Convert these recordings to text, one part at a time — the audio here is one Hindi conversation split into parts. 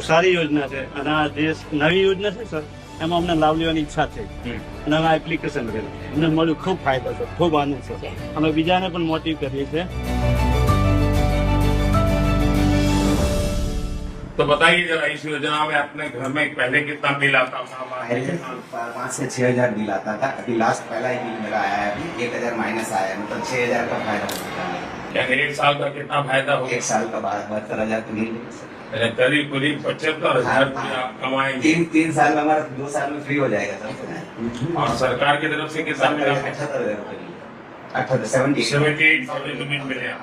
સારી યોજના છે અને આ જે નવી યોજના છે સર એમાં અમને લાભ લેવાની ઈચ્છા છે અને અમે એપ્લિકેશન કરી અમને મળ્યું ખૂબ ફાયદો છે, ખૂબ આનંદ છે. અમે બીજાને પણ મોટિવ કરીએ છીએ. तो बताइए जरा इस योजना में अपने घर में पहले कितना बिल आता था? पहले 5 से 6,000 बिल आता था. अभी लास्ट पहला ही बिल मेरा आया है, अभी 1,000 माइनस आया है, मतलब 6,000 का फायदा हो चुका है. यानी 1 साल का कितना फायदा हो? 1 साल का 72,000 तो मिल गया. करीब करीब 75,000 रुपया आप कमाएंगे. 3 साल में हमारा 2 साल में फ्री हो जाएगा सर. और सरकार की तरफ से कितना मिला? 78,000 रुपये. 78,000 रुपये मिले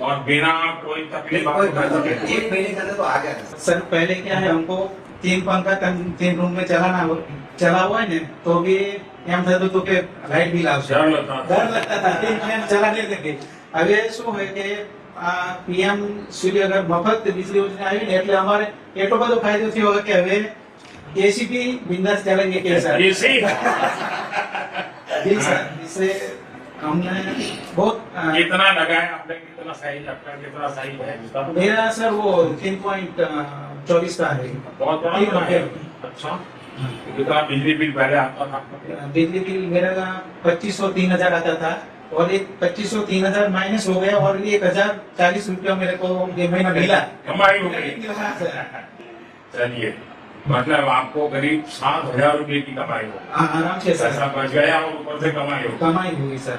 और बिना कोई तकलीफ आपको? 1 महीने का तो आ गया सर. पहले क्या है, हमको 3 पंखा 3 रूम में चला हुआ है ना, तो भी એમ થતું હતું કે લાઈટ બિલ આવશે, डर लगता था. डर लगता था 3 फैन चलाने लगे. હવે શું હોય કે આ પીએમ સૂર્યઘર મફત વીજળી યોજના આવી ને એટલે અમારે એટલો બધો ફાયદો થયો કે હવે એસી भी बिंदास चलेंगे के सर. एसी जी सर, इससे हमने बहुत कितना लगाया आपने? कितना साइज आपका? कितना साइज है इसका? मेरा सर वो 3.24 का है. बहुत बड़ा ठीक है. है. अच्छा, कितना बिजली बिल पहले आता था? बिजली बिल मेरा 2500 3,000 आता था और एक 2500 3,000 माइनस हो गया और 1,040 रुपया मेरे को ये महीना मिला. कमाई हो गई. हाँ सर. चलिए, मतलब आपको करीब 7,000 रुपये की कमाई हो. हाँ, आराम से सर पैसा बच गया और ऊपर से कमाई हो. कमाई हुई सर.